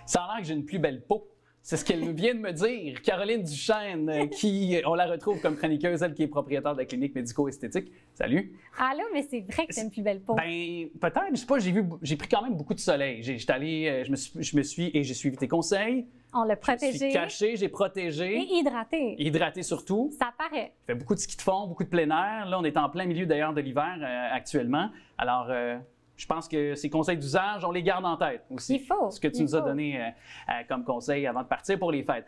Ça a l'air que j'ai une plus belle peau. C'est ce qu'elle vient de me dire. Caroline Duchesne, on la retrouve comme chroniqueuse, elle qui est propriétaire de la clinique médico-esthétique. Salut. Allô, mais c'est vrai que c'est une plus belle peau. Ben, peut-être, je sais pas, j'ai pris quand même beaucoup de soleil. J'étais allé, j'ai suivi tes conseils. On l'a protégé. Je me suis caché, j'ai protégé. Et hydraté. Hydraté surtout. Ça paraît. Je fais beaucoup de ski de fond, beaucoup de plein air. Là, on est en plein milieu d'ailleurs de l'hiver actuellement. Alors, je pense que ces conseils d'usage, on les garde en tête aussi. Il faut. Ce que tu nous as donné comme conseil avant de partir pour les fêtes.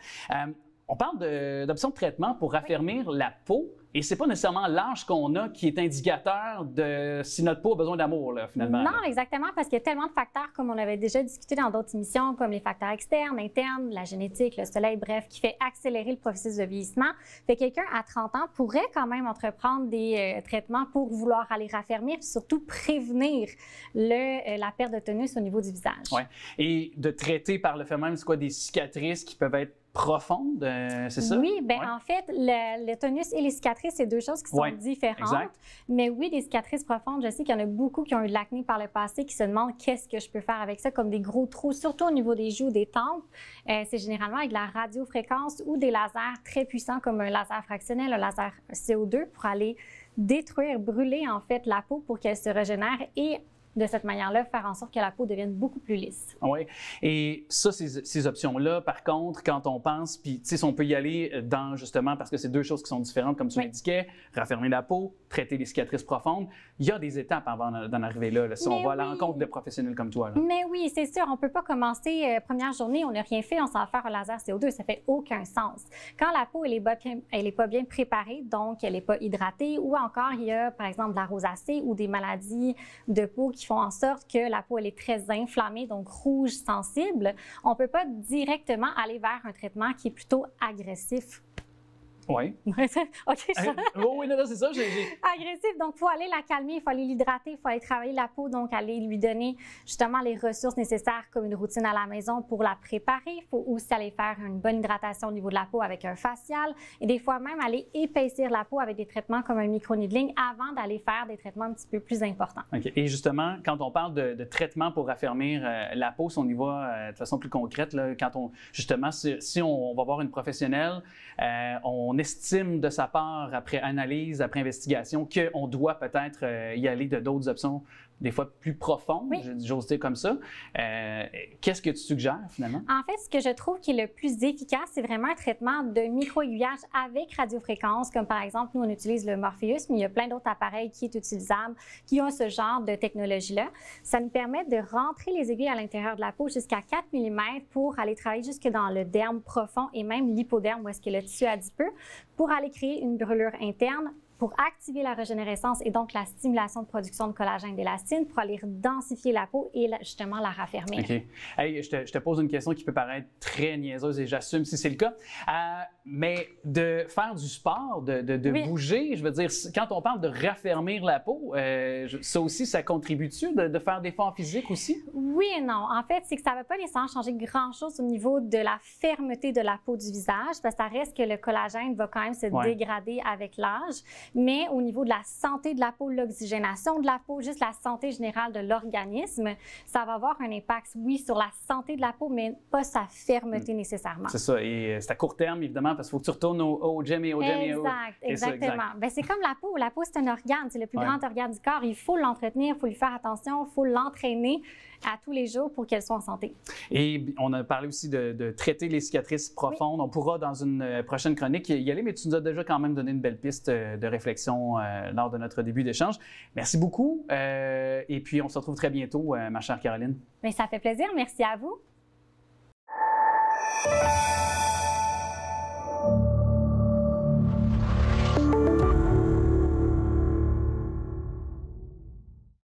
On parle d'options de traitement pour raffermir la peau. Et c'est pas nécessairement l'âge qu'on a qui est indicateur de si notre peau a besoin d'amour, là, finalement. Non, exactement, parce qu'il y a tellement de facteurs, comme on avait déjà discuté dans d'autres émissions, comme les facteurs externes, internes, la génétique, le soleil, bref, qui fait accélérer le processus de vieillissement. Fait que quelqu'un à 30 ans pourrait quand même entreprendre des traitements pour vouloir aller raffermir, puis surtout prévenir la perte de tonus au niveau du visage. Oui. Et de traiter par le fait même, c'est quoi, des cicatrices qui peuvent être profondes, c'est ça? Oui, bien ouais. En fait, le tonus et les cicatrices, c'est deux choses qui sont différentes. Exact. Mais oui, des cicatrices profondes, je sais qu'il y en a beaucoup qui ont eu de l'acné par le passé, qui se demandent qu'est-ce que je peux faire avec ça, comme des gros trous, surtout au niveau des joues, des tempes. C'est généralement avec la radiofréquence ou des lasers très puissants, comme un laser fractionnel, un laser CO2, pour aller détruire, brûler en fait la peau pour qu'elle se régénère et de cette manière-là, faire en sorte que la peau devienne beaucoup plus lisse. Oui. Et ça, ces options-là, par contre, quand on pense, puis tu sais, si on peut y aller dans, justement, parce que c'est deux choses qui sont différentes, comme tu l'indiquais, raffermir la peau, traiter les cicatrices profondes, il y a des étapes avant d'en arriver là, si on va à l'encontre de professionnels comme toi. Là. Mais oui, c'est sûr, on ne peut pas commencer première journée, on n'a rien fait, on s'en va faire un laser CO2, ça fait aucun sens. Quand la peau, elle est pas bien préparée, donc elle n'est pas hydratée, ou encore il y a, par exemple, de la rosacée ou des maladies de peau qui font en sorte que la peau elle est très inflammée, donc rouge sensible, on ne peut pas directement aller vers un traitement qui est plutôt agressif. Oui. OK. Oui, non, c'est ça. Agressif, donc il faut aller la calmer, il faut aller l'hydrater, il faut aller travailler la peau, donc aller lui donner justement les ressources nécessaires comme une routine à la maison pour la préparer. Il faut aussi aller faire une bonne hydratation au niveau de la peau avec un facial et des fois même aller épaissir la peau avec des traitements comme un micro-needling avant d'aller faire des traitements un petit peu plus importants. OK. Et justement, quand on parle de traitement pour raffermir la peau, si on y va de façon plus concrète, là, justement, si on va voir une professionnelle, on estime de sa part, après analyse, après investigation, qu'on doit peut-être y aller de d'autres options, des fois plus profondes, j'ose dire comme ça. Qu'est-ce que tu suggères finalement? En fait, ce que je trouve qui est le plus efficace, c'est vraiment un traitement de micro-aiguillage avec radiofréquence, comme par exemple, nous, on utilise le Morpheus, mais il y a plein d'autres appareils qui sont utilisables, qui ont ce genre de technologie-là. Ça nous permet de rentrer les aiguilles à l'intérieur de la peau jusqu'à 4 mm pour aller travailler jusque dans le derme profond et même l'hypoderme, où est-ce que le tissu adipeux, pour aller créer une brûlure interne, pour activer la régénérescence et donc la stimulation de production de collagène d'élastine pour aller densifier la peau et justement la raffermir. OK. Hey, je te pose une question qui peut paraître très niaiseuse et j'assume si c'est le cas. Mais de faire du sport, de bouger, je veux dire, quand on parle de raffermir la peau, ça aussi, ça contribue-tu de faire des efforts physiques aussi? Oui et non. En fait, c'est que ça ne va pas nécessairement changer grand-chose au niveau de la fermeté de la peau du visage, parce que ça reste que le collagène va quand même se dégrader avec l'âge. Mais au niveau de la santé de la peau, l'oxygénation de la peau, juste la santé générale de l'organisme, ça va avoir un impact, oui, sur la santé de la peau, mais pas sa fermeté nécessairement. C'est ça. Et c'est à court terme, évidemment, parce qu'il faut que tu retournes au gym et au gym et au... Exactement. Ben, c'est comme la peau. La peau, c'est un organe. C'est le plus grand organe du corps. Il faut l'entretenir, il faut lui faire attention, il faut l'entraîner à tous les jours pour qu'elle soit en santé. Et on a parlé aussi de traiter les cicatrices profondes. On pourra, dans une prochaine chronique, y aller, mais tu nous as déjà quand même donné une belle piste de réflexion lors de notre début d'échange. Merci beaucoup. Et puis, on se retrouve très bientôt, ma chère Caroline. Bien, ça fait plaisir. Merci à vous.